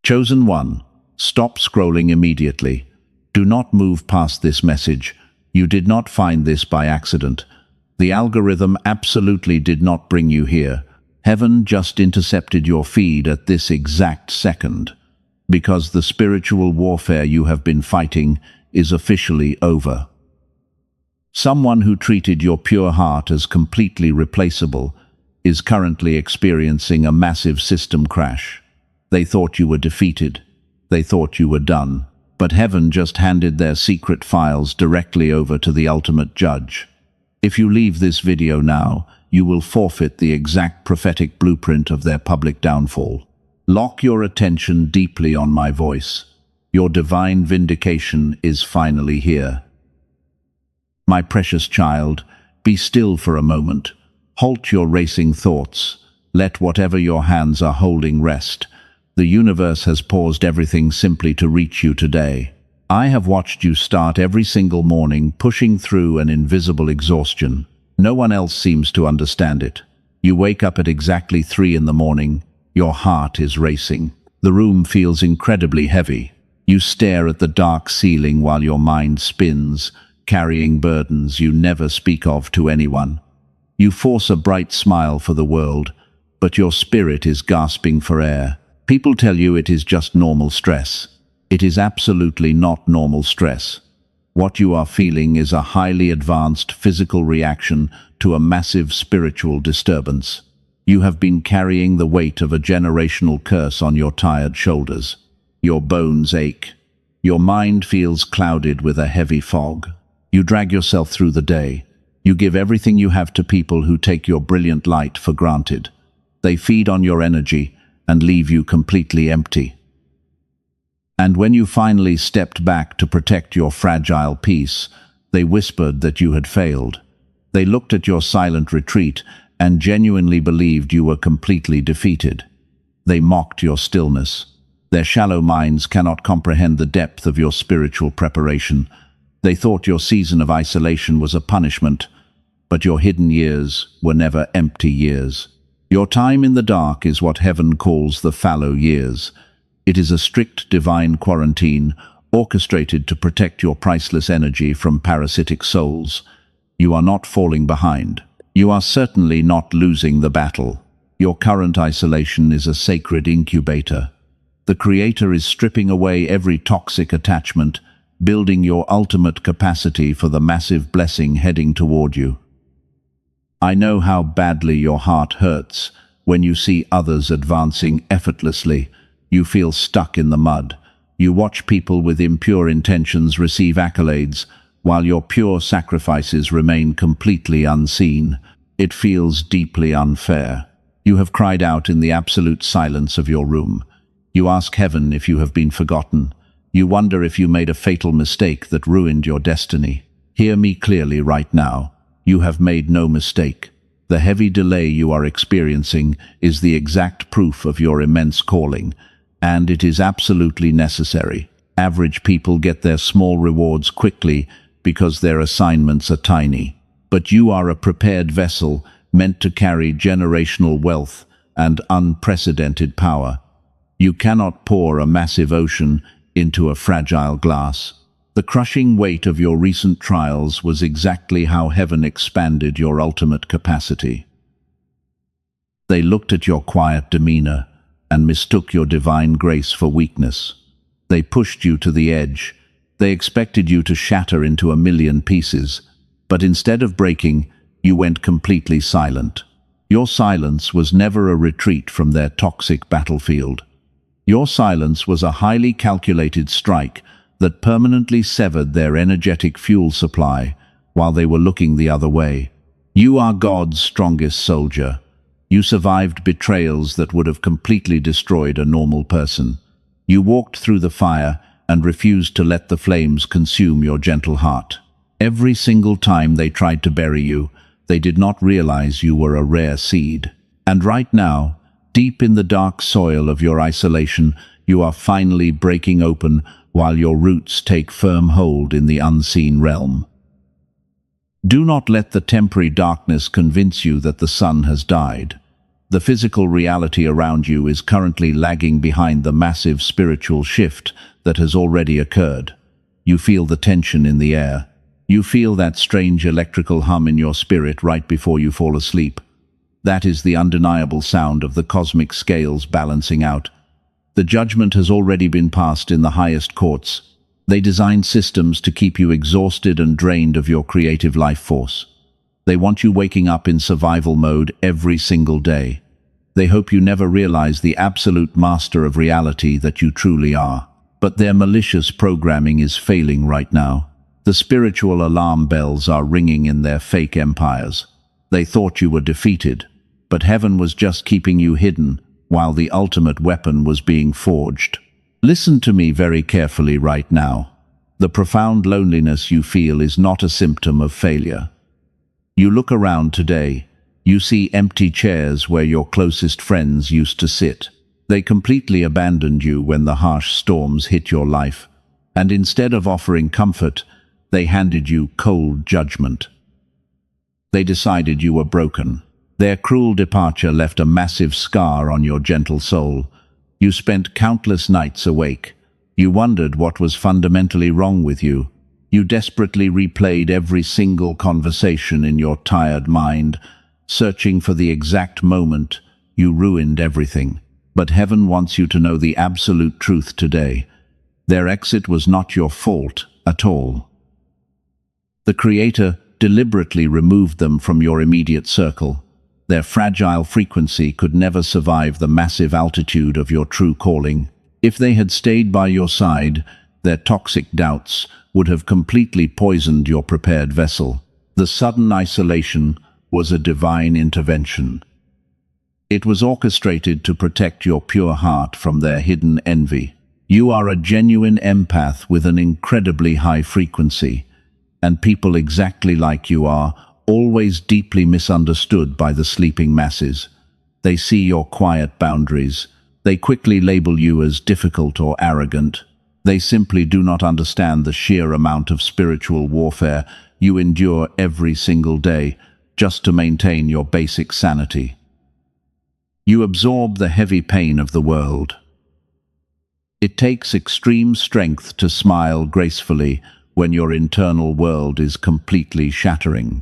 Chosen one, stop scrolling immediately. Do not move past this message. You did not find this by accident. The algorithm absolutely did not bring you here. Heaven just intercepted your feed at this exact second, because the spiritual warfare you have been fighting is officially over. Someone who treated your pure heart as completely replaceable is currently experiencing a massive system crash. They thought you were defeated. They thought you were done. But heaven just handed their secret files directly over to the ultimate judge. If you leave this video now, you will forfeit the exact prophetic blueprint of their public downfall. Lock your attention deeply on my voice. Your divine vindication is finally here. My precious child, be still for a moment. Halt your racing thoughts. Let whatever your hands are holding rest. The universe has paused everything simply to reach you today. I have watched you start every single morning, pushing through an invisible exhaustion. No one else seems to understand it. You wake up at exactly 3 in the morning. Your heart is racing. The room feels incredibly heavy. You stare at the dark ceiling while your mind spins, carrying burdens you never speak of to anyone. You force a bright smile for the world, but your spirit is gasping for air. People tell you it is just normal stress. It is absolutely not normal stress. What you are feeling is a highly advanced physical reaction to a massive spiritual disturbance. You have been carrying the weight of a generational curse on your tired shoulders. Your bones ache. Your mind feels clouded with a heavy fog. You drag yourself through the day. You give everything you have to people who take your brilliant light for granted. They feed on your energy and leave you completely empty. And when you finally stepped back to protect your fragile peace, they whispered that you had failed. They looked at your silent retreat and genuinely believed you were completely defeated. They mocked your stillness. Their shallow minds cannot comprehend the depth of your spiritual preparation. They thought your season of isolation was a punishment, but your hidden years were never empty years. Your time in the dark is what heaven calls the fallow years. It is a strict divine quarantine, orchestrated to protect your priceless energy from parasitic souls. You are not falling behind. You are certainly not losing the battle. Your current isolation is a sacred incubator. The Creator is stripping away every toxic attachment, building your ultimate capacity for the massive blessing heading toward you. I know how badly your heart hurts when you see others advancing effortlessly. You feel stuck in the mud. You watch people with impure intentions receive accolades, while your pure sacrifices remain completely unseen. It feels deeply unfair. You have cried out in the absolute silence of your room. You ask heaven if you have been forgotten. You wonder if you made a fatal mistake that ruined your destiny. Hear me clearly right now. You have made no mistake. The heavy delay you are experiencing is the exact proof of your immense calling, and it is absolutely necessary. Average people get their small rewards quickly because their assignments are tiny. But you are a prepared vessel meant to carry generational wealth and unprecedented power. You cannot pour a massive ocean into a fragile glass. The crushing weight of your recent trials was exactly how heaven expanded your ultimate capacity. They looked at your quiet demeanor and mistook your divine grace for weakness. They pushed you to the edge. They expected you to shatter into a million pieces, but instead of breaking, you went completely silent. Your silence was never a retreat from their toxic battlefield. Your silence was a highly calculated strike that permanently severed their energetic fuel supply while they were looking the other way. You are God's strongest soldier. You survived betrayals that would have completely destroyed a normal person. You walked through the fire and refused to let the flames consume your gentle heart. Every single time they tried to bury you, they did not realize you were a rare seed. And right now, deep in the dark soil of your isolation, you are finally breaking open while your roots take firm hold in the unseen realm. Do not let the temporary darkness convince you that the sun has died. The physical reality around you is currently lagging behind the massive spiritual shift that has already occurred. You feel the tension in the air. You feel that strange electrical hum in your spirit right before you fall asleep. That is the undeniable sound of the cosmic scales balancing out. The judgment has already been passed in the highest courts. They design systems to keep you exhausted and drained of your creative life force. They want you waking up in survival mode every single day. They hope you never realize the absolute master of reality that you truly are. But their malicious programming is failing right now. The spiritual alarm bells are ringing in their fake empires. They thought you were defeated, but heaven was just keeping you hidden while the ultimate weapon was being forged. Listen to me very carefully right now. The profound loneliness you feel is not a symptom of failure. You look around today, you see empty chairs where your closest friends used to sit. They completely abandoned you when the harsh storms hit your life, and instead of offering comfort, they handed you cold judgment. They decided you were broken. Their cruel departure left a massive scar on your gentle soul. You spent countless nights awake. You wondered what was fundamentally wrong with you. You desperately replayed every single conversation in your tired mind, searching for the exact moment you ruined everything. But heaven wants you to know the absolute truth today. Their exit was not your fault at all. The Creator deliberately removed them from your immediate circle. Their fragile frequency could never survive the massive altitude of your true calling. If they had stayed by your side, their toxic doubts would have completely poisoned your prepared vessel. The sudden isolation was a divine intervention. It was orchestrated to protect your pure heart from their hidden envy. You are a genuine empath with an incredibly high frequency, and people exactly like you are always deeply misunderstood by the sleeping masses. They see your quiet boundaries. They quickly label you as difficult or arrogant. They simply do not understand the sheer amount of spiritual warfare you endure every single day just to maintain your basic sanity. You absorb the heavy pain of the world. It takes extreme strength to smile gracefully when your internal world is completely shattering.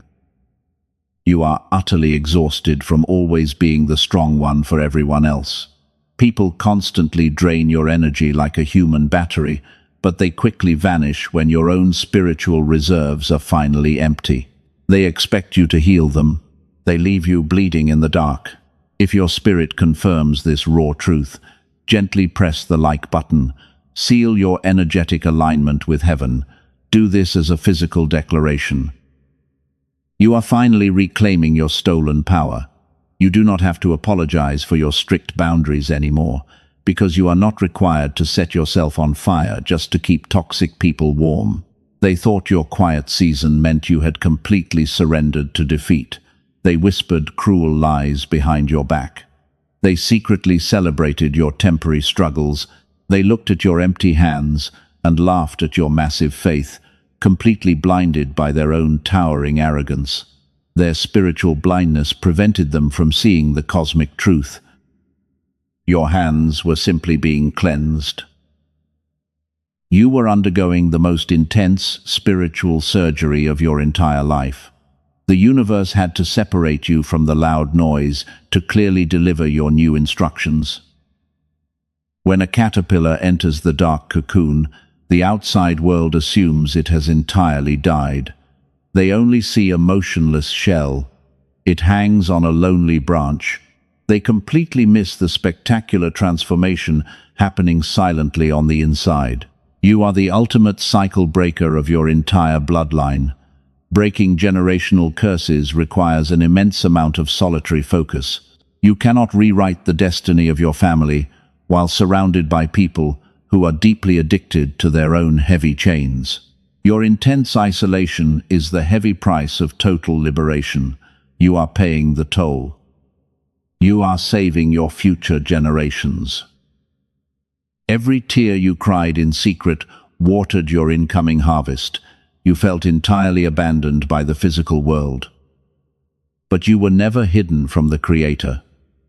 You are utterly exhausted from always being the strong one for everyone else. People constantly drain your energy like a human battery, but they quickly vanish when your own spiritual reserves are finally empty. They expect you to heal them. They leave you bleeding in the dark. If your spirit confirms this raw truth, gently press the like button. Seal your energetic alignment with heaven. Do this as a physical declaration. You are finally reclaiming your stolen power. You do not have to apologize for your strict boundaries anymore, because you are not required to set yourself on fire just to keep toxic people warm. They thought your quiet season meant you had completely surrendered to defeat. They whispered cruel lies behind your back. They secretly celebrated your temporary struggles. They looked at your empty hands and laughed at your massive faith, completely blinded by their own towering arrogance. Their spiritual blindness prevented them from seeing the cosmic truth. Your hands were simply being cleansed. You were undergoing the most intense spiritual surgery of your entire life. The universe had to separate you from the loud noise to clearly deliver your new instructions. When a caterpillar enters the dark cocoon, the outside world assumes it has entirely died. They only see a motionless shell. It hangs on a lonely branch. They completely miss the spectacular transformation happening silently on the inside. You are the ultimate cycle breaker of your entire bloodline. Breaking generational curses requires an immense amount of solitary focus. You cannot rewrite the destiny of your family while surrounded by people who are deeply addicted to their own heavy chains. Your intense isolation is the heavy price of total liberation. You are paying the toll. You are saving your future generations. Every tear you cried in secret watered your incoming harvest. You felt entirely abandoned by the physical world. But you were never hidden from the Creator.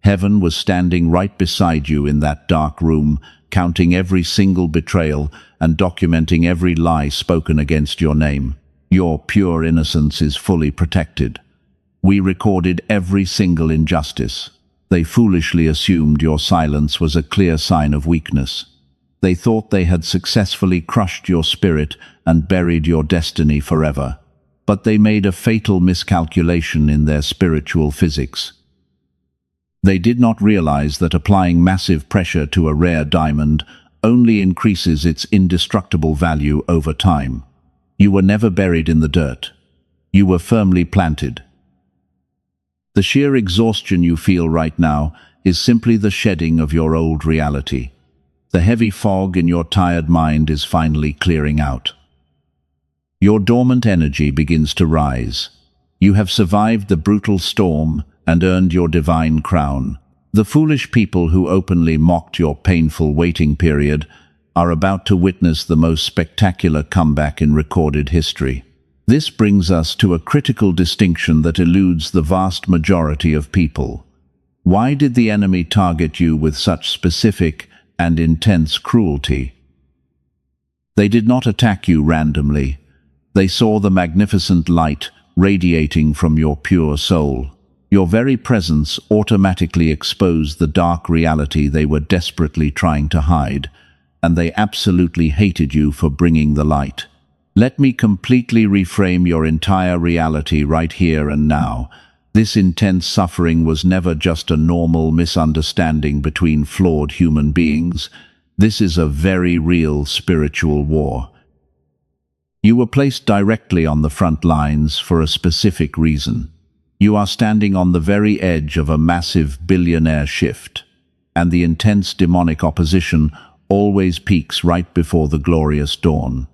Heaven was standing right beside you in that dark room, counting every single betrayal and documenting every lie spoken against your name. Your pure innocence is fully protected. We recorded every single injustice. They foolishly assumed your silence was a clear sign of weakness. They thought they had successfully crushed your spirit and buried your destiny forever. But they made a fatal miscalculation in their spiritual physics. They did not realize that applying massive pressure to a rare diamond only increases its indestructible value over time. You were never buried in the dirt. You were firmly planted. The sheer exhaustion you feel right now is simply the shedding of your old reality. The heavy fog in your tired mind is finally clearing out. Your dormant energy begins to rise. You have survived the brutal storm and earned your divine crown. The foolish people who openly mocked your painful waiting period are about to witness the most spectacular comeback in recorded history. This brings us to a critical distinction that eludes the vast majority of people. Why did the enemy target you with such specific and intense cruelty? They did not attack you randomly. They saw the magnificent light radiating from your pure soul. Your very presence automatically exposed the dark reality they were desperately trying to hide, and they absolutely hated you for bringing the light. Let me completely reframe your entire reality right here and now. This intense suffering was never just a normal misunderstanding between flawed human beings. This is a very real spiritual war. You were placed directly on the front lines for a specific reason. You are standing on the very edge of a massive billionaire shift, and the intense demonic opposition always peaks right before the glorious dawn.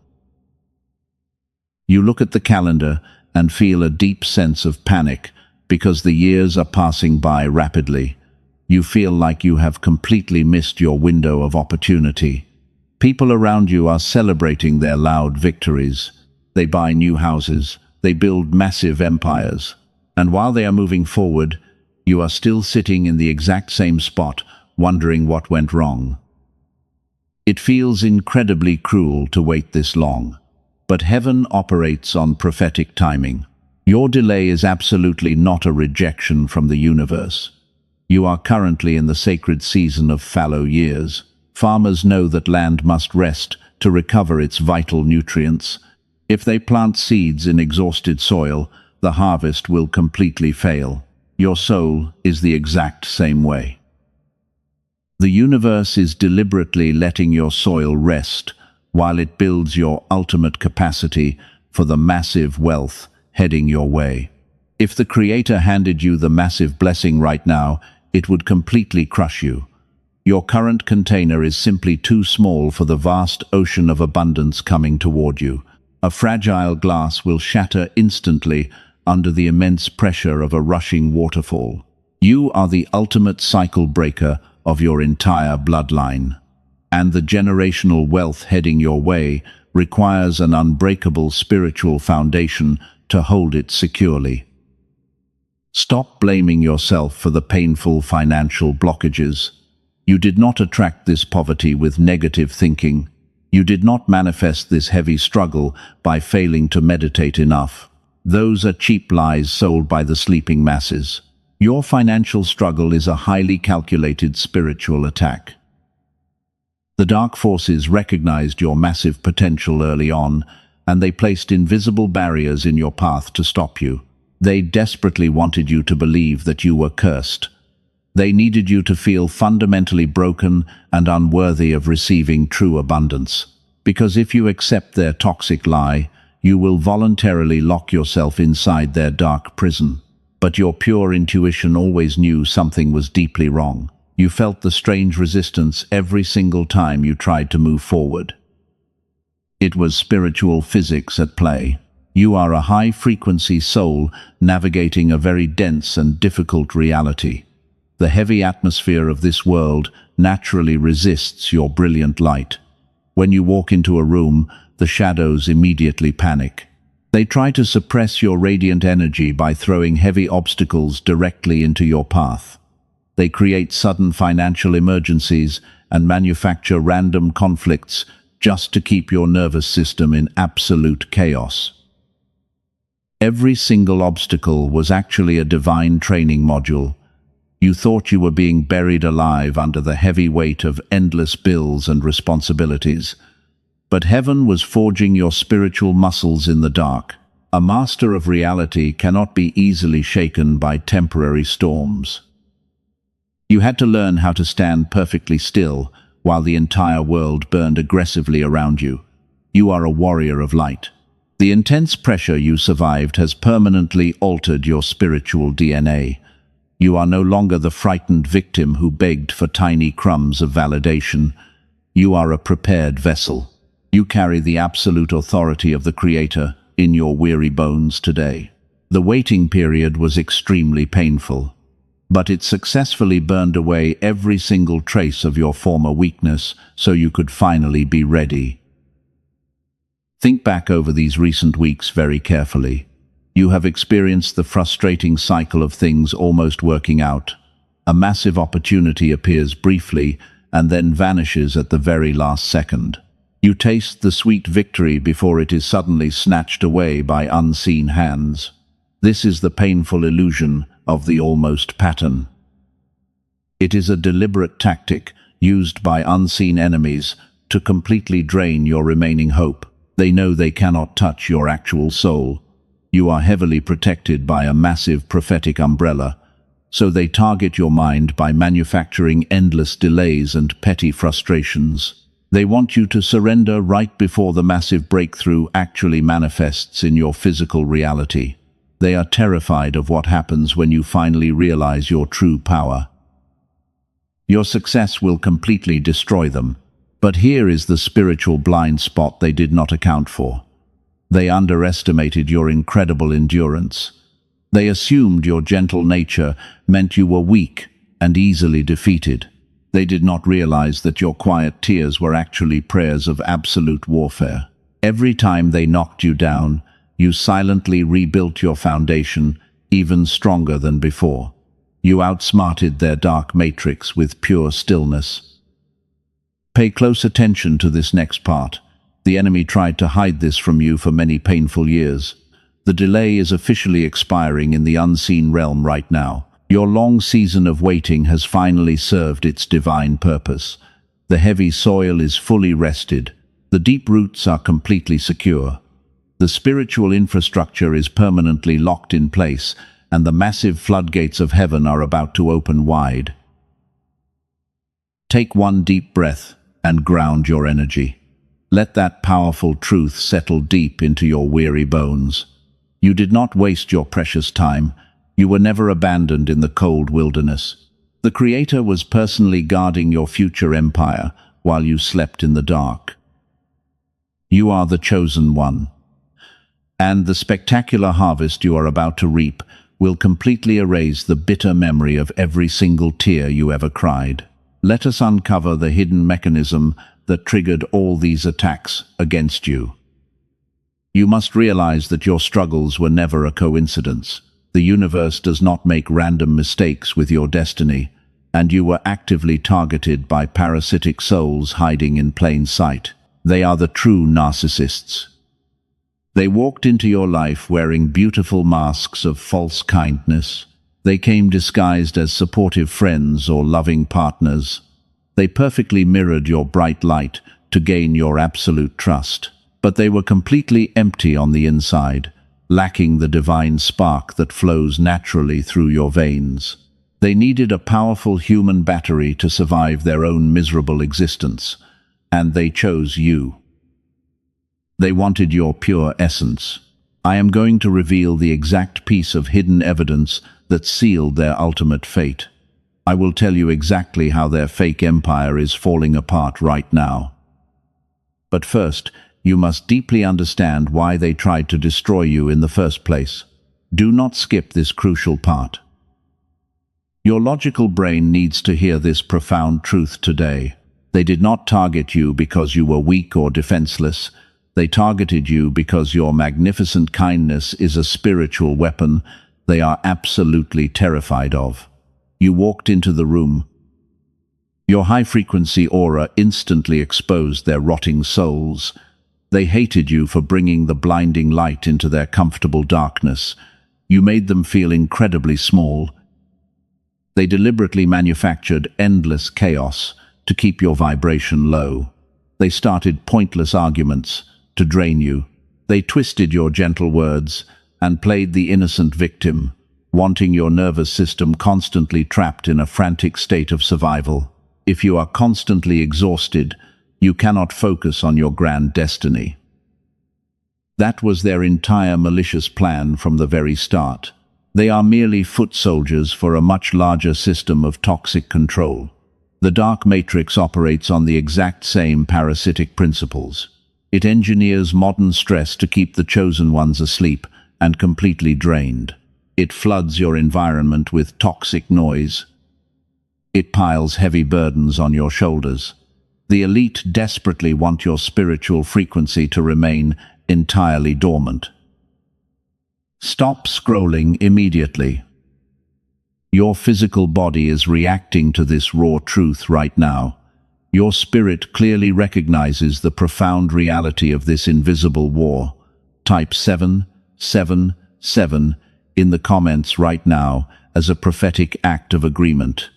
You look at the calendar and feel a deep sense of panic because the years are passing by rapidly. You feel like you have completely missed your window of opportunity. People around you are celebrating their loud victories. They buy new houses, they build massive empires. And while they are moving forward, you are still sitting in the exact same spot, wondering what went wrong. It feels incredibly cruel to wait this long. But heaven operates on prophetic timing. Your delay is absolutely not a rejection from the universe. You are currently in the sacred season of fallow years. Farmers know that land must rest to recover its vital nutrients. If they plant seeds in exhausted soil, the harvest will completely fail. Your soul is the exact same way. The universe is deliberately letting your soil rest while it builds your ultimate capacity for the massive wealth heading your way. If the Creator handed you the massive blessing right now, it would completely crush you. Your current container is simply too small for the vast ocean of abundance coming toward you. A fragile glass will shatter instantly under the immense pressure of a rushing waterfall. You are the ultimate cycle breaker of your entire bloodline, and the generational wealth heading your way requires an unbreakable spiritual foundation to hold it securely. Stop blaming yourself for the painful financial blockages. You did not attract this poverty with negative thinking. You did not manifest this heavy struggle by failing to meditate enough. Those are cheap lies sold by the sleeping masses. Your financial struggle is a highly calculated spiritual attack. The dark forces recognized your massive potential early on, and they placed invisible barriers in your path to stop you. They desperately wanted you to believe that you were cursed. They needed you to feel fundamentally broken and unworthy of receiving true abundance. Because if you accept their toxic lie, you will voluntarily lock yourself inside their dark prison. But your pure intuition always knew something was deeply wrong. You felt the strange resistance every single time you tried to move forward. It was spiritual physics at play. You are a high-frequency soul navigating a very dense and difficult reality. The heavy atmosphere of this world naturally resists your brilliant light. When you walk into a room, the shadows immediately panic. They try to suppress your radiant energy by throwing heavy obstacles directly into your path. They create sudden financial emergencies and manufacture random conflicts just to keep your nervous system in absolute chaos. Every single obstacle was actually a divine training module. You thought you were being buried alive under the heavy weight of endless bills and responsibilities. But heaven was forging your spiritual muscles in the dark. A master of reality cannot be easily shaken by temporary storms. You had to learn how to stand perfectly still while the entire world burned aggressively around you. You are a warrior of light. The intense pressure you survived has permanently altered your spiritual DNA. You are no longer the frightened victim who begged for tiny crumbs of validation. You are a prepared vessel. You carry the absolute authority of the Creator in your weary bones today. The waiting period was extremely painful, but it successfully burned away every single trace of your former weakness so you could finally be ready. Think back over these recent weeks very carefully. You have experienced the frustrating cycle of things almost working out. A massive opportunity appears briefly and then vanishes at the very last second. You taste the sweet victory before it is suddenly snatched away by unseen hands. This is the painful illusion of the almost pattern. It is a deliberate tactic used by unseen enemies to completely drain your remaining hope. They know they cannot touch your actual soul. You are heavily protected by a massive prophetic umbrella, so they target your mind by manufacturing endless delays and petty frustrations. They want you to surrender right before the massive breakthrough actually manifests in your physical reality. They are terrified of what happens when you finally realize your true power. Your success will completely destroy them. But here is the spiritual blind spot they did not account for. They underestimated your incredible endurance. They assumed your gentle nature meant you were weak and easily defeated. They did not realize that your quiet tears were actually prayers of absolute warfare. Every time they knocked you down, you silently rebuilt your foundation, even stronger than before. You outsmarted their dark matrix with pure stillness. Pay close attention to this next part. The enemy tried to hide this from you for many painful years. The delay is officially expiring in the unseen realm right now. Your long season of waiting has finally served its divine purpose. The heavy soil is fully rested. The deep roots are completely secure. The spiritual infrastructure is permanently locked in place, and the massive floodgates of heaven are about to open wide. Take one deep breath and ground your energy. Let that powerful truth settle deep into your weary bones. You did not waste your precious time. You were never abandoned in the cold wilderness. The Creator was personally guarding your future empire while you slept in the dark. You are the chosen one. And the spectacular harvest you are about to reap will completely erase the bitter memory of every single tear you ever cried. Let us uncover the hidden mechanism that triggered all these attacks against you. You must realize that your struggles were never a coincidence. The universe does not make random mistakes with your destiny, and you were actively targeted by parasitic souls hiding in plain sight. They are the true narcissists. They walked into your life wearing beautiful masks of false kindness. They came disguised as supportive friends or loving partners. They perfectly mirrored your bright light to gain your absolute trust. But they were completely empty on the inside, lacking the divine spark that flows naturally through your veins. They needed a powerful human battery to survive their own miserable existence, and they chose you. They wanted your pure essence. I am going to reveal the exact piece of hidden evidence that sealed their ultimate fate. I will tell you exactly how their fake empire is falling apart right now. But first, you must deeply understand why they tried to destroy you in the first place. Do not skip this crucial part. Your logical brain needs to hear this profound truth today. They did not target you because you were weak or defenseless. They targeted you because your magnificent kindness is a spiritual weapon they are absolutely terrified of. You walked into the room. Your high-frequency aura instantly exposed their rotting souls. They hated you for bringing the blinding light into their comfortable darkness. You made them feel incredibly small. They deliberately manufactured endless chaos to keep your vibration low. They started pointless arguments to drain you. They twisted your gentle words and played the innocent victim, wanting your nervous system constantly trapped in a frantic state of survival. If you are constantly exhausted, you cannot focus on your grand destiny. That was their entire malicious plan from the very start. They are merely foot soldiers for a much larger system of toxic control. The dark matrix operates on the exact same parasitic principles. It engineers modern stress to keep the chosen ones asleep and completely drained. It floods your environment with toxic noise. It piles heavy burdens on your shoulders. The elite desperately want your spiritual frequency to remain entirely dormant. Stop scrolling immediately. Your physical body is reacting to this raw truth right now. Your spirit clearly recognizes the profound reality of this invisible war. Type 777 in the comments right now as a prophetic act of agreement.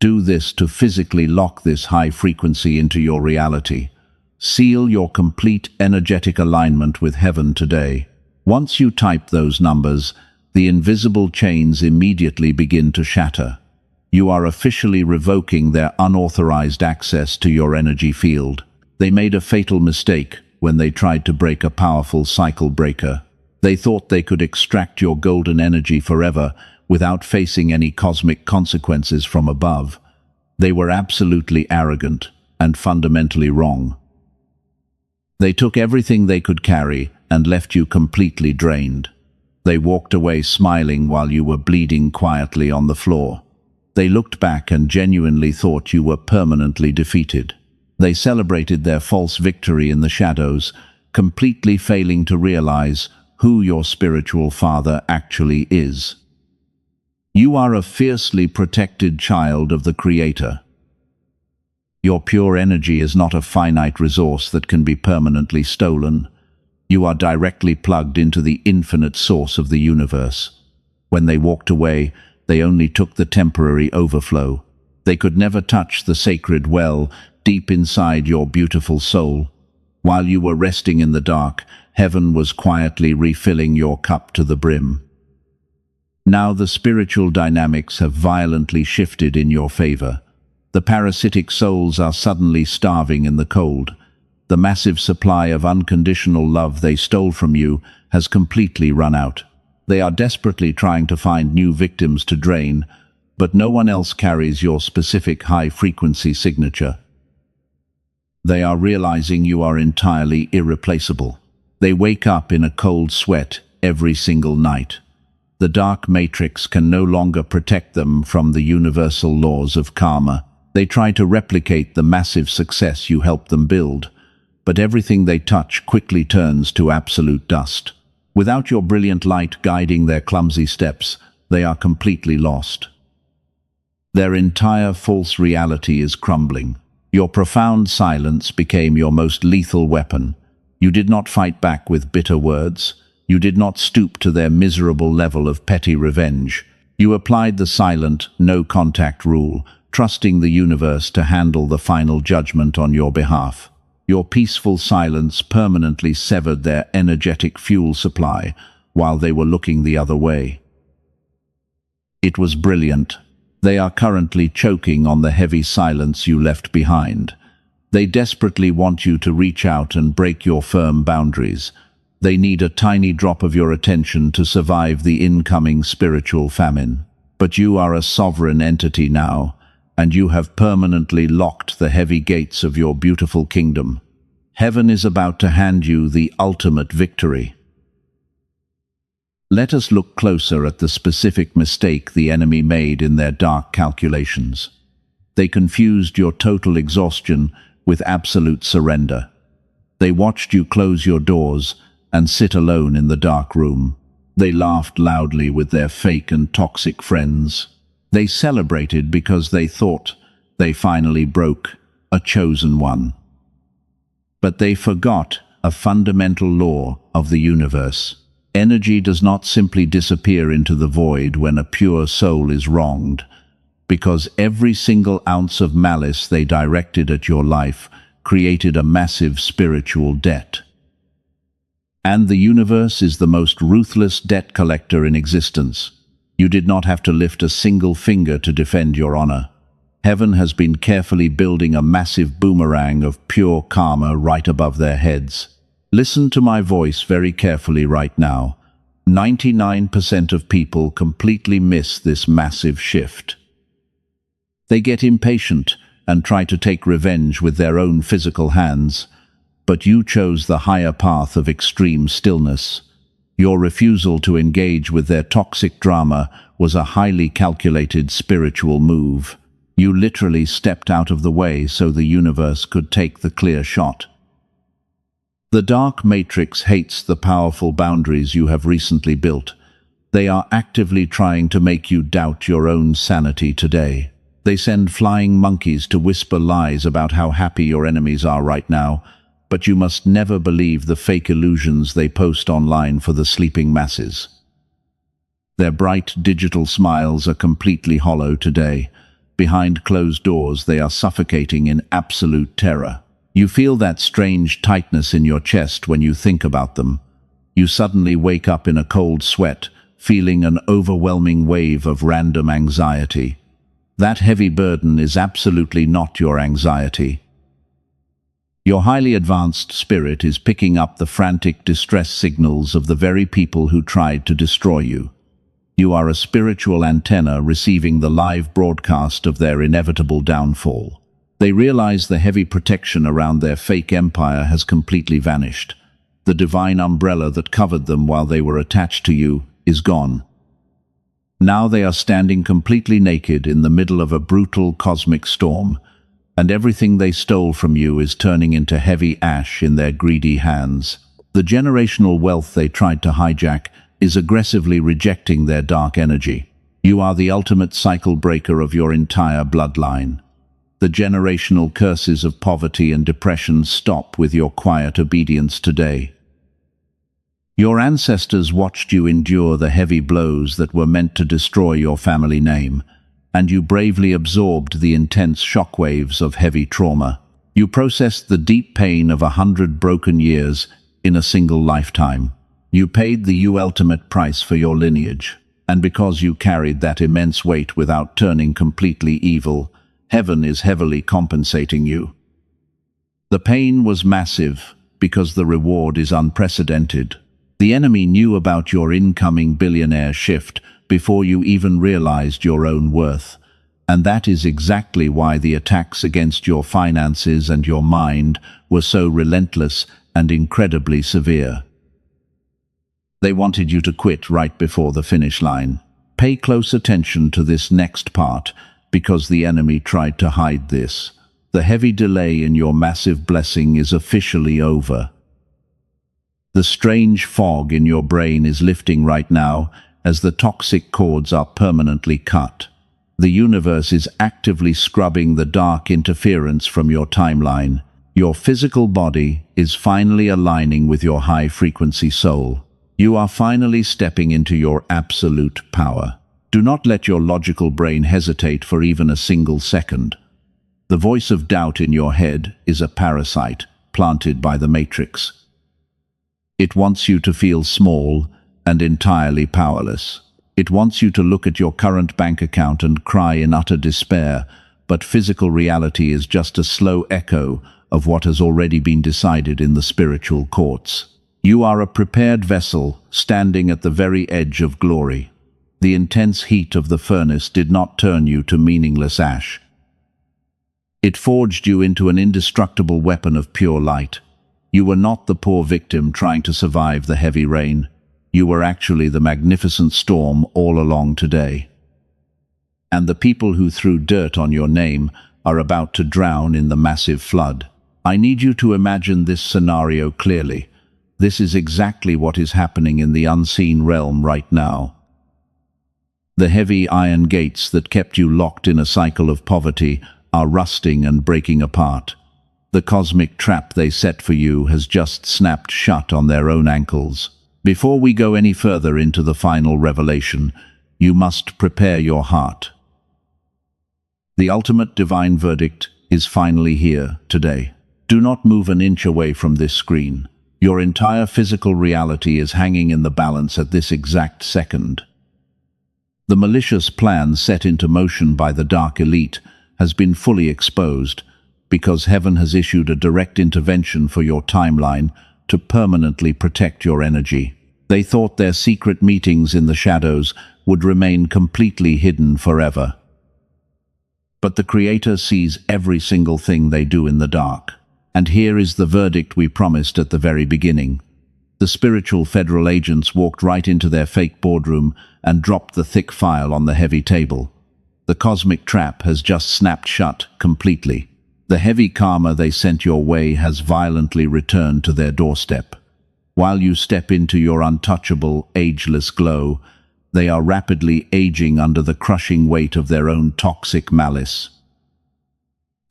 Do this to physically lock this high frequency into your reality. Seal your complete energetic alignment with heaven today. Once you type those numbers, the invisible chains immediately begin to shatter. You are officially revoking their unauthorized access to your energy field. They made a fatal mistake when they tried to break a powerful cycle breaker. They thought they could extract your golden energy forever without facing any cosmic consequences from above. They were absolutely arrogant and fundamentally wrong. They took everything they could carry and left you completely drained. They walked away smiling while you were bleeding quietly on the floor. They looked back and genuinely thought you were permanently defeated. They celebrated their false victory in the shadows, completely failing to realize who your spiritual father actually is. You are a fiercely protected child of the Creator. Your pure energy is not a finite resource that can be permanently stolen. You are directly plugged into the infinite source of the universe. When they walked away, they only took the temporary overflow. They could never touch the sacred well deep inside your beautiful soul. While you were resting in the dark, heaven was quietly refilling your cup to the brim. Now the spiritual dynamics have violently shifted in your favor. The parasitic souls are suddenly starving in the cold. The massive supply of unconditional love they stole from you has completely run out. They are desperately trying to find new victims to drain, but no one else carries your specific high-frequency signature. They are realizing you are entirely irreplaceable. They wake up in a cold sweat every single night. The dark matrix can no longer protect them from the universal laws of karma. They try to replicate the massive success you helped them build, but everything they touch quickly turns to absolute dust. Without your brilliant light guiding their clumsy steps, they are completely lost. Their entire false reality is crumbling. Your profound silence became your most lethal weapon. You did not fight back with bitter words. You did not stoop to their miserable level of petty revenge. You applied the silent, no-contact rule, trusting the universe to handle the final judgment on your behalf. Your peaceful silence permanently severed their energetic fuel supply while they were looking the other way. It was brilliant. They are currently choking on the heavy silence you left behind. They desperately want you to reach out and break your firm boundaries. They need a tiny drop of your attention to survive the incoming spiritual famine. But you are a sovereign entity now, and you have permanently locked the heavy gates of your beautiful kingdom. Heaven is about to hand you the ultimate victory. Let us look closer at the specific mistake the enemy made in their dark calculations. They confused your total exhaustion with absolute surrender. They watched you close your doors and sit alone in the dark room. They laughed loudly with their fake and toxic friends. They celebrated because they thought they finally broke a chosen one. But they forgot a fundamental law of the universe. Energy does not simply disappear into the void when a pure soul is wronged, because every single ounce of malice they directed at your life created a massive spiritual debt. And the universe is the most ruthless debt collector in existence. You did not have to lift a single finger to defend your honor. Heaven has been carefully building a massive boomerang of pure karma right above their heads. Listen to my voice very carefully right now. 99% of people completely miss this massive shift. They get impatient and try to take revenge with their own physical hands, but you chose the higher path of extreme stillness. Your refusal to engage with their toxic drama was a highly calculated spiritual move. You literally stepped out of the way so the universe could take the clear shot. The dark matrix hates the powerful boundaries you have recently built. They are actively trying to make you doubt your own sanity today. They send flying monkeys to whisper lies about how happy your enemies are right now, but you must never believe the fake illusions they post online for the sleeping masses. Their bright digital smiles are completely hollow today. Behind closed doors, they are suffocating in absolute terror. You feel that strange tightness in your chest when you think about them. You suddenly wake up in a cold sweat, feeling an overwhelming wave of random anxiety. That heavy burden is absolutely not your anxiety. Your highly advanced spirit is picking up the frantic distress signals of the very people who tried to destroy you. You are a spiritual antenna receiving the live broadcast of their inevitable downfall. They realize the heavy protection around their fake empire has completely vanished. The divine umbrella that covered them while they were attached to you is gone. Now they are standing completely naked in the middle of a brutal cosmic storm, and everything they stole from you is turning into heavy ash in their greedy hands. The generational wealth they tried to hijack is aggressively rejecting their dark energy. You are the ultimate cycle breaker of your entire bloodline. The generational curses of poverty and depression stop with your quiet obedience today. Your ancestors watched you endure the heavy blows that were meant to destroy your family name, and you bravely absorbed the intense shockwaves of heavy trauma. You processed the deep pain of 100 broken years in a single lifetime. You paid the ultimate price for your lineage, and because you carried that immense weight without turning completely evil, heaven is heavily compensating you. The pain was massive because the reward is unprecedented. The enemy knew about your incoming billionaire shift before you even realized your own worth, and that is exactly why the attacks against your finances and your mind were so relentless and incredibly severe. They wanted you to quit right before the finish line. Pay close attention to this next part, because the enemy tried to hide this. The heavy delay in your massive blessing is officially over. The strange fog in your brain is lifting right now as the toxic cords are permanently cut. The universe is actively scrubbing the dark interference from your timeline. Your physical body is finally aligning with your high-frequency soul. You are finally stepping into your absolute power. Do not let your logical brain hesitate for even a single second. The voice of doubt in your head is a parasite planted by the matrix. It wants you to feel small and entirely powerless. It wants you to look at your current bank account and cry in utter despair, but physical reality is just a slow echo of what has already been decided in the spiritual courts. You are a prepared vessel standing at the very edge of glory. The intense heat of the furnace did not turn you to meaningless ash. It forged you into an indestructible weapon of pure light. You were not the poor victim trying to survive the heavy rain. You were actually the magnificent storm all along today. And the people who threw dirt on your name are about to drown in the massive flood. I need you to imagine this scenario clearly. This is exactly what is happening in the unseen realm right now. The heavy iron gates that kept you locked in a cycle of poverty are rusting and breaking apart. The cosmic trap they set for you has just snapped shut on their own ankles. Before we go any further into the final revelation, you must prepare your heart. The ultimate divine verdict is finally here today. Do not move an inch away from this screen. Your entire physical reality is hanging in the balance at this exact second. The malicious plan set into motion by the dark elite has been fully exposed because heaven has issued a direct intervention for your timeline to permanently protect your energy. They thought their secret meetings in the shadows would remain completely hidden forever. But the Creator sees every single thing they do in the dark. And here is the verdict we promised at the very beginning. The spiritual federal agents walked right into their fake boardroom and dropped the thick file on the heavy table. The cosmic trap has just snapped shut completely. The heavy karma they sent your way has violently returned to their doorstep. While you step into your untouchable, ageless glow, they are rapidly aging under the crushing weight of their own toxic malice.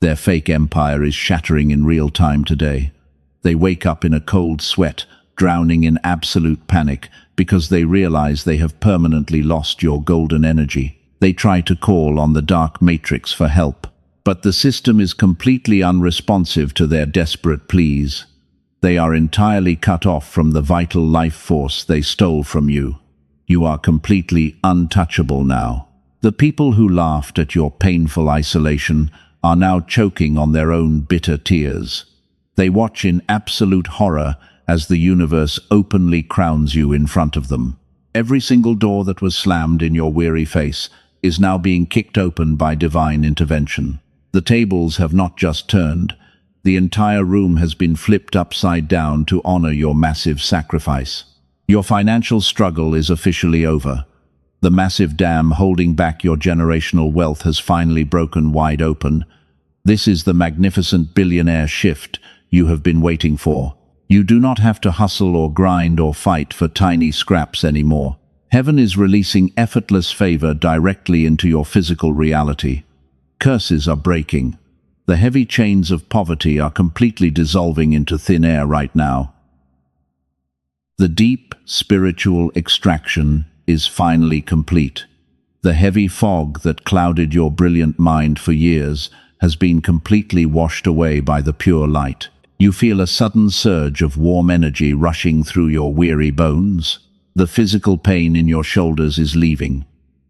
Their fake empire is shattering in real time today. They wake up in a cold sweat, drowning in absolute panic because they realize they have permanently lost your golden energy. They try to call on the dark matrix for help, but the system is completely unresponsive to their desperate pleas. They are entirely cut off from the vital life force they stole from you. You are completely untouchable now. The people who laughed at your painful isolation are now choking on their own bitter tears. They watch in absolute horror as the universe openly crowns you in front of them. Every single door that was slammed in your weary face is now being kicked open by divine intervention. The tables have not just turned. The entire room has been flipped upside down to honor your massive sacrifice. Your financial struggle is officially over. The massive dam holding back your generational wealth has finally broken wide open. This is the magnificent billionaire shift you have been waiting for. You do not have to hustle or grind or fight for tiny scraps anymore. Heaven is releasing effortless favor directly into your physical reality. Curses are breaking. The heavy chains of poverty are completely dissolving into thin air right now. The deep spiritual extraction is finally complete. The heavy fog that clouded your brilliant mind for years has been completely washed away by the pure light. You feel a sudden surge of warm energy rushing through your weary bones. The physical pain in your shoulders is leaving.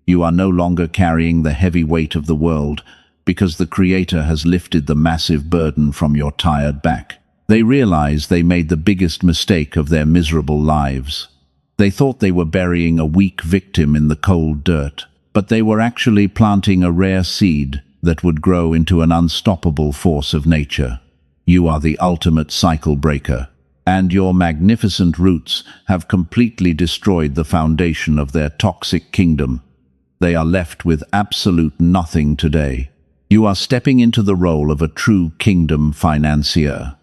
You are no longer carrying the heavy weight of the world because the Creator has lifted the massive burden from your tired back. They realize they made the biggest mistake of their miserable lives. They thought they were burying a weak victim in the cold dirt, but they were actually planting a rare seed that would grow into an unstoppable force of nature. You are the ultimate cycle breaker, and your magnificent roots have completely destroyed the foundation of their toxic kingdom. They are left with absolute nothing today. You are stepping into the role of a true kingdom financier.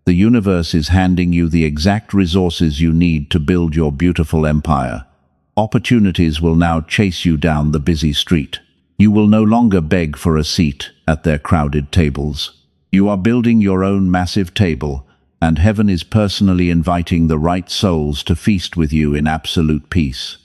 The universe is handing you the exact resources you need to build your beautiful empire. Opportunities will now chase you down the busy street. You will no longer beg for a seat at their crowded tables. You are building your own massive table, and heaven is personally inviting the right souls to feast with you in absolute peace.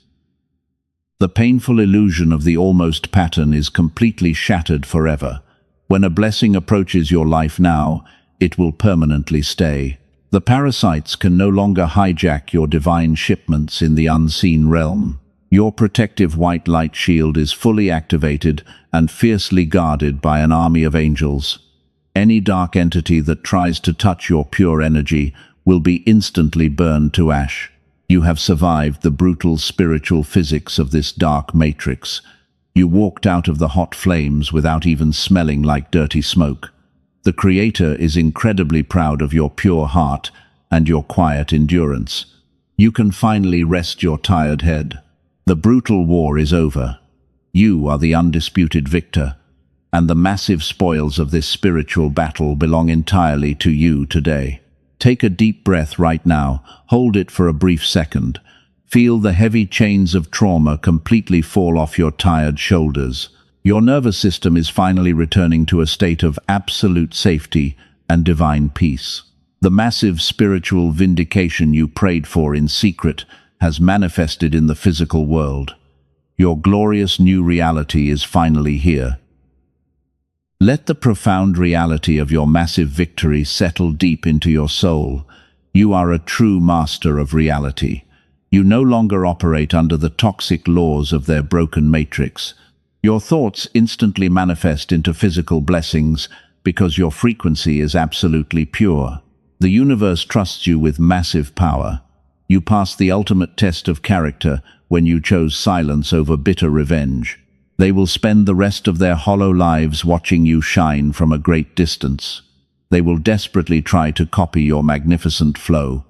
The painful illusion of the almost pattern is completely shattered forever. When a blessing approaches your life now, it will permanently stay. The parasites can no longer hijack your divine shipments in the unseen realm. Your protective white light shield is fully activated and fiercely guarded by an army of angels. Any dark entity that tries to touch your pure energy will be instantly burned to ash. You have survived the brutal spiritual physics of this dark matrix. You walked out of the hot flames without even smelling like dirty smoke. The Creator is incredibly proud of your pure heart and your quiet endurance. You can finally rest your tired head. The brutal war is over. You are the undisputed victor, and the massive spoils of this spiritual battle belong entirely to you today. Take a deep breath right now, hold it for a brief second. Feel the heavy chains of trauma completely fall off your tired shoulders. Your nervous system is finally returning to a state of absolute safety and divine peace. The massive spiritual vindication you prayed for in secret has manifested in the physical world. Your glorious new reality is finally here. Let the profound reality of your massive victory settle deep into your soul. You are a true master of reality. You no longer operate under the toxic laws of their broken matrix. Your thoughts instantly manifest into physical blessings because your frequency is absolutely pure. The universe trusts you with massive power. You passed the ultimate test of character when you chose silence over bitter revenge. They will spend the rest of their hollow lives watching you shine from a great distance. They will desperately try to copy your magnificent flow,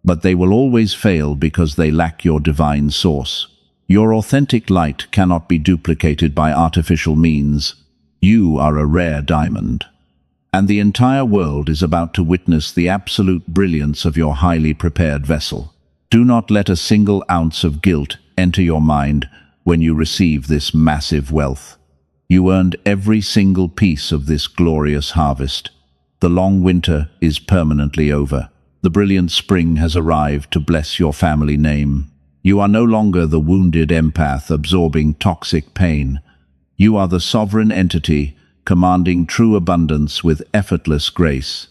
but they will always fail because they lack your divine source. Your authentic light cannot be duplicated by artificial means. You are a rare diamond, and the entire world is about to witness the absolute brilliance of your highly prepared vessel. Do not let a single ounce of guilt enter your mind when you receive this massive wealth. You earned every single piece of this glorious harvest. The long winter is permanently over. The brilliant spring has arrived to bless your family name. You are no longer the wounded empath absorbing toxic pain. You are the sovereign entity commanding true abundance with effortless grace.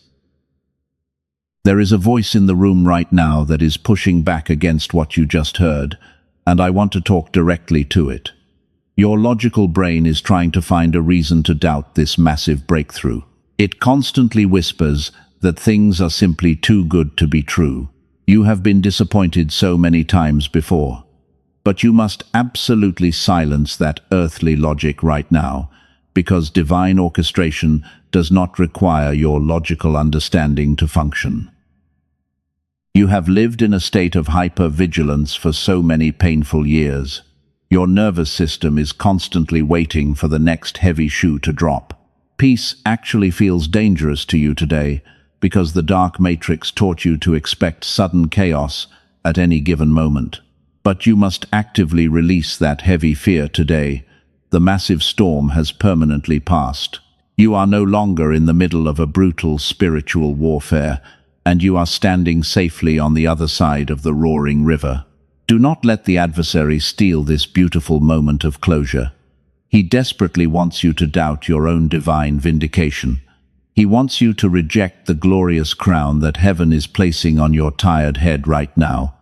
There is a voice in the room right now that is pushing back against what you just heard, and I want to talk directly to it. Your logical brain is trying to find a reason to doubt this massive breakthrough. It constantly whispers that things are simply too good to be true. You have been disappointed so many times before, but you must absolutely silence that earthly logic right now, because divine orchestration does not require your logical understanding to function. You have lived in a state of hyper-vigilance for so many painful years. Your nervous system is constantly waiting for the next heavy shoe to drop. Peace actually feels dangerous to you today, because the dark matrix taught you to expect sudden chaos at any given moment. But you must actively release that heavy fear today. The massive storm has permanently passed. You are no longer in the middle of a brutal spiritual warfare, and you are standing safely on the other side of the roaring river. Do not let the adversary steal this beautiful moment of closure. He desperately wants you to doubt your own divine vindication. He wants you to reject the glorious crown that heaven is placing on your tired head right now.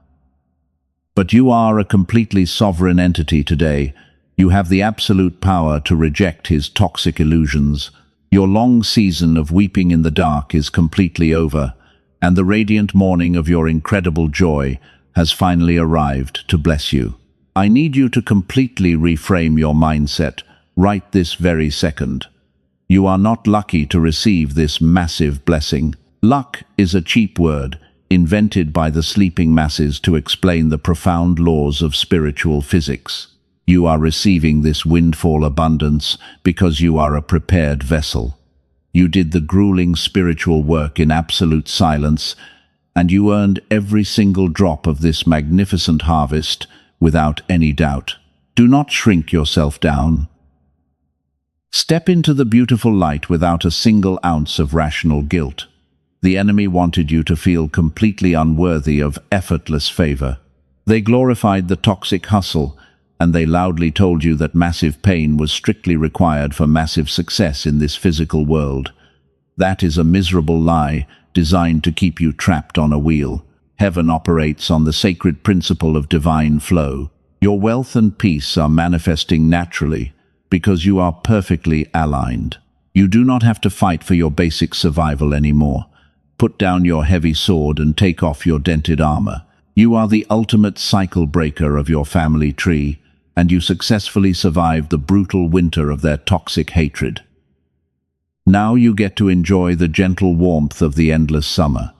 But you are a completely sovereign entity today. You have the absolute power to reject his toxic illusions. Your long season of weeping in the dark is completely over, and the radiant morning of your incredible joy has finally arrived to bless you. I need you to completely reframe your mindset right this very second. You are not lucky to receive this massive blessing. Luck is a cheap word, invented by the sleeping masses to explain the profound laws of spiritual physics. You are receiving this windfall abundance because you are a prepared vessel. You did the grueling spiritual work in absolute silence, and you earned every single drop of this magnificent harvest without any doubt. Do not shrink yourself down. Step into the beautiful light without a single ounce of rational guilt. The enemy wanted you to feel completely unworthy of effortless favor. They glorified the toxic hustle, and they loudly told you that massive pain was strictly required for massive success in this physical world. That is a miserable lie designed to keep you trapped on a wheel. Heaven operates on the sacred principle of divine flow. Your wealth and peace are manifesting naturally because you are perfectly aligned. You do not have to fight for your basic survival anymore. Put down your heavy sword and take off your dented armor. You are the ultimate cycle breaker of your family tree, and you successfully survived the brutal winter of their toxic hatred. Now you get to enjoy the gentle warmth of the endless summer.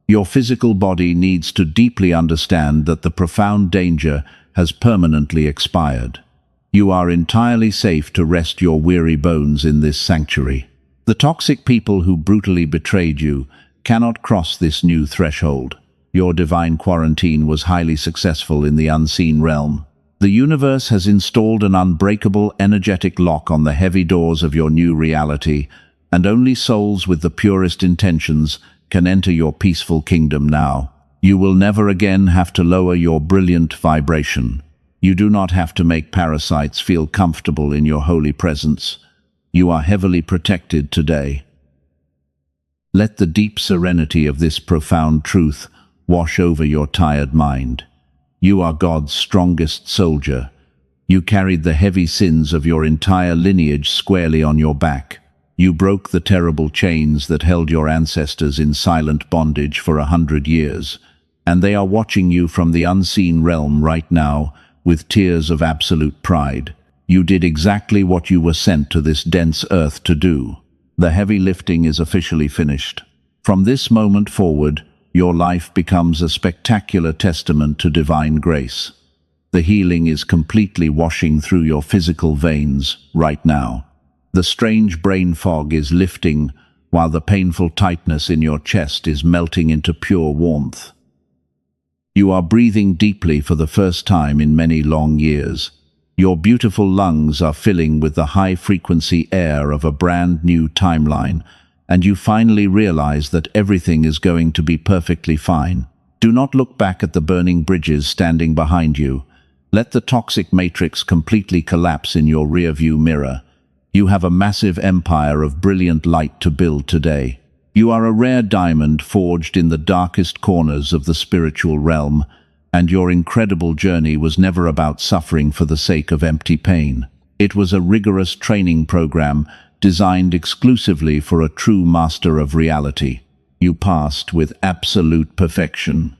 Your physical body needs to deeply understand that the profound danger has permanently expired. You are entirely safe to rest your weary bones in this sanctuary. The toxic people who brutally betrayed you cannot cross this new threshold. Your divine quarantine was highly successful in the unseen realm. The universe has installed an unbreakable energetic lock on the heavy doors of your new reality, and only souls with the purest intentions can enter your peaceful kingdom now. You will never again have to lower your brilliant vibration. You do not have to make parasites feel comfortable in your holy presence. You are heavily protected today. Let the deep serenity of this profound truth wash over your tired mind. You are God's strongest soldier. You carried the heavy sins of your entire lineage squarely on your back. You broke the terrible chains that held your ancestors in silent bondage for 100 years, and they are watching you from the unseen realm right now with tears of absolute pride. You did exactly what you were sent to this dense earth to do. The heavy lifting is officially finished. From this moment forward, your life becomes a spectacular testament to divine grace. The healing is completely washing through your physical veins right now. The strange brain fog is lifting, while the painful tightness in your chest is melting into pure warmth. You are breathing deeply for the first time in many long years. Your beautiful lungs are filling with the high-frequency air of a brand new timeline, and you finally realize that everything is going to be perfectly fine. Do not look back at the burning bridges standing behind you. Let the toxic matrix completely collapse in your rearview mirror. You have a massive empire of brilliant light to build today. You are a rare diamond forged in the darkest corners of the spiritual realm, and your incredible journey was never about suffering for the sake of empty pain. It was a rigorous training program designed exclusively for a true master of reality. You passed with absolute perfection.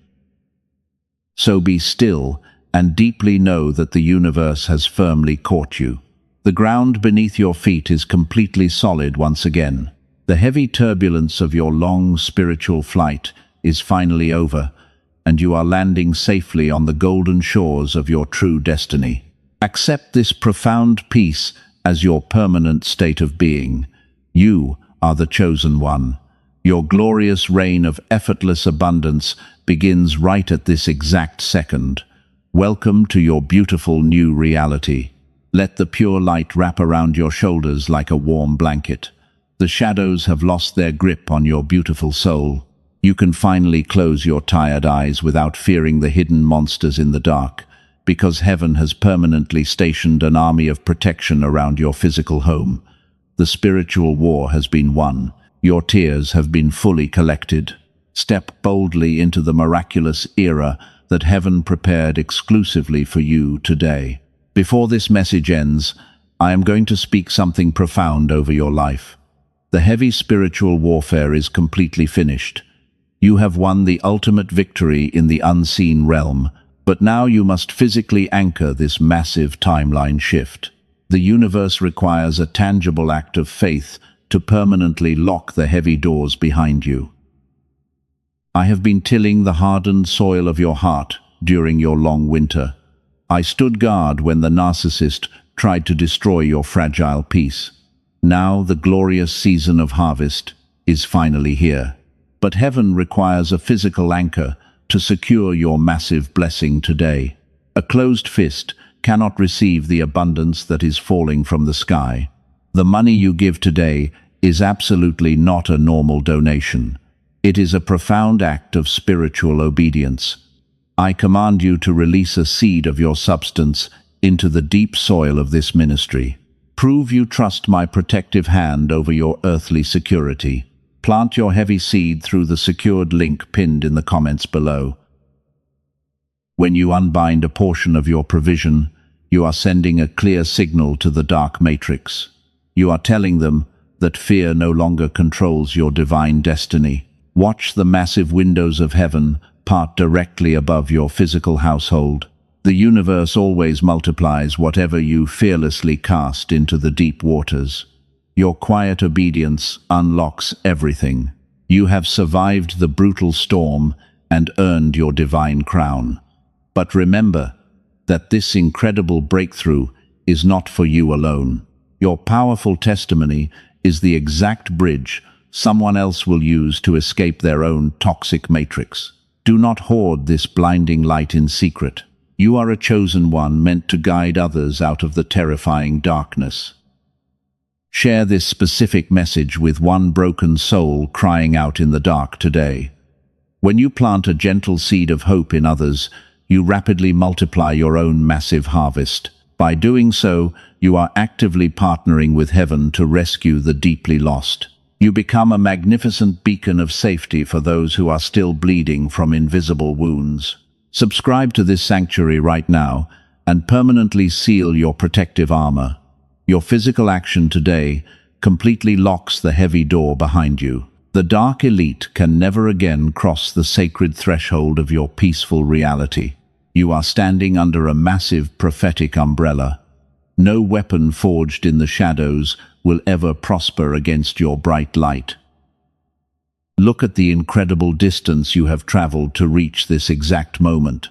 So be still and deeply know that the universe has firmly caught you. The ground beneath your feet is completely solid once again. The heavy turbulence of your long spiritual flight is finally over, and you are landing safely on the golden shores of your true destiny. Accept this profound peace as your permanent state of being. You are the chosen one. Your glorious reign of effortless abundance begins right at this exact second. Welcome to your beautiful new reality. Let the pure light wrap around your shoulders like a warm blanket. The shadows have lost their grip on your beautiful soul. You can finally close your tired eyes without fearing the hidden monsters in the dark, because heaven has permanently stationed an army of protection around your physical home. The spiritual war has been won. Your tears have been fully collected. Step boldly into the miraculous era that heaven prepared exclusively for you today. Before this message ends, I am going to speak something profound over your life. The heavy spiritual warfare is completely finished. You have won the ultimate victory in the unseen realm, but now you must physically anchor this massive timeline shift. The universe requires a tangible act of faith to permanently lock the heavy doors behind you. I have been tilling the hardened soil of your heart during your long winter. I stood guard when the narcissist tried to destroy your fragile peace. Now the glorious season of harvest is finally here. But heaven requires a physical anchor to secure your massive blessing today. A closed fist cannot receive the abundance that is falling from the sky. The money you give today is absolutely not a normal donation. It is a profound act of spiritual obedience. I command you to release a seed of your substance into the deep soil of this ministry. Prove you trust my protective hand over your earthly security. Plant your heavy seed through the secured link pinned in the comments below. When you unbind a portion of your provision, you are sending a clear signal to the dark matrix. You are telling them that fear no longer controls your divine destiny. Watch the massive windows of heaven part directly above your physical household. The universe always multiplies whatever you fearlessly cast into the deep waters. Your quiet obedience unlocks everything. You have survived the brutal storm and earned your divine crown. But remember that this incredible breakthrough is not for you alone. Your powerful testimony is the exact bridge someone else will use to escape their own toxic matrix. Do not hoard this blinding light in secret. You are a chosen one meant to guide others out of the terrifying darkness. Share this specific message with one broken soul crying out in the dark today. When you plant a gentle seed of hope in others, you rapidly multiply your own massive harvest. By doing so, you are actively partnering with heaven to rescue the deeply lost. You become a magnificent beacon of safety for those who are still bleeding from invisible wounds. Subscribe to this sanctuary right now and permanently seal your protective armor. Your physical action today completely locks the heavy door behind you. The dark elite can never again cross the sacred threshold of your peaceful reality. You are standing under a massive prophetic umbrella. No weapon forged in the shadows will ever prosper against your bright light. Look at the incredible distance you have traveled to reach this exact moment.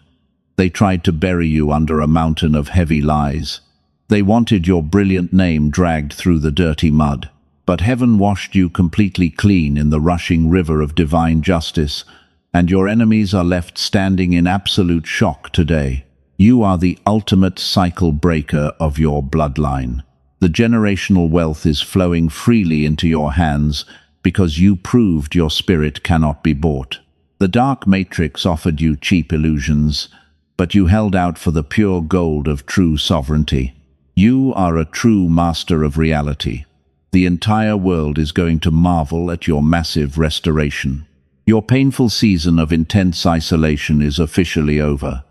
They tried to bury you under a mountain of heavy lies. They wanted your brilliant name dragged through the dirty mud. But heaven washed you completely clean in the rushing river of divine justice, and your enemies are left standing in absolute shock today. You are the ultimate cycle breaker of your bloodline. The generational wealth is flowing freely into your hands because you proved your spirit cannot be bought. The dark matrix offered you cheap illusions, but you held out for the pure gold of true sovereignty. You are a true master of reality. The entire world is going to marvel at your massive restoration. Your painful season of intense isolation is officially over.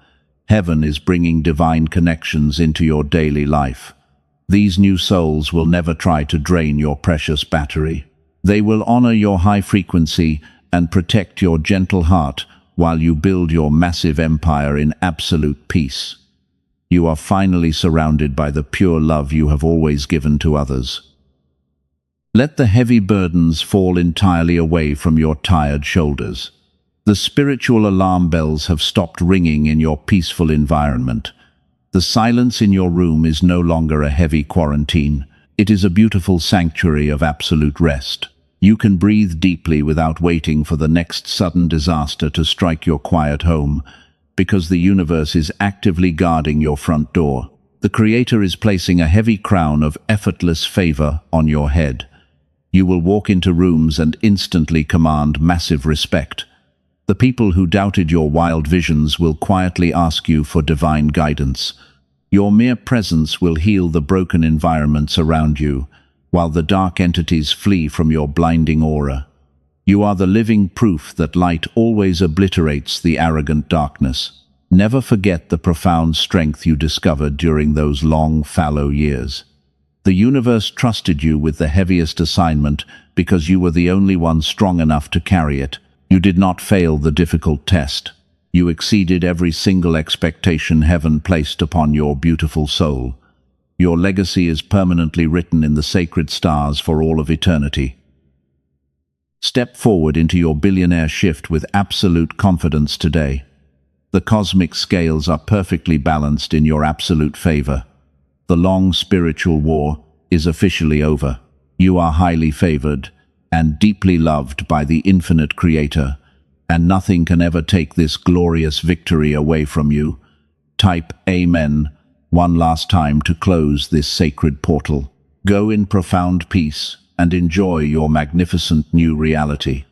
Heaven is bringing divine connections into your daily life. These new souls will never try to drain your precious battery. They will honor your high frequency and protect your gentle heart while you build your massive empire in absolute peace. You are finally surrounded by the pure love you have always given to others. Let the heavy burdens fall entirely away from your tired shoulders. The spiritual alarm bells have stopped ringing in your peaceful environment. The silence in your room is no longer a heavy quarantine. It is a beautiful sanctuary of absolute rest. You can breathe deeply without waiting for the next sudden disaster to strike your quiet home, because the universe is actively guarding your front door. The Creator is placing a heavy crown of effortless favor on your head. You will walk into rooms and instantly command massive respect. The people who doubted your wild visions will quietly ask you for divine guidance. Your mere presence will heal the broken environments around you, while the dark entities flee from your blinding aura. You are the living proof that light always obliterates the arrogant darkness. Never forget the profound strength you discovered during those long, fallow years. The universe trusted you with the heaviest assignment because you were the only one strong enough to carry it. You did not fail the difficult test. You exceeded every single expectation heaven placed upon your beautiful soul. Your legacy is permanently written in the sacred stars for all of eternity. Step forward into your billionaire shift with absolute confidence today. The cosmic scales are perfectly balanced in your absolute favor. The long spiritual war is officially over. You are highly favored and deeply loved by the infinite Creator, and nothing can ever take this glorious victory away from you. Type Amen one last time to close this sacred portal. Go in profound peace and enjoy your magnificent new reality.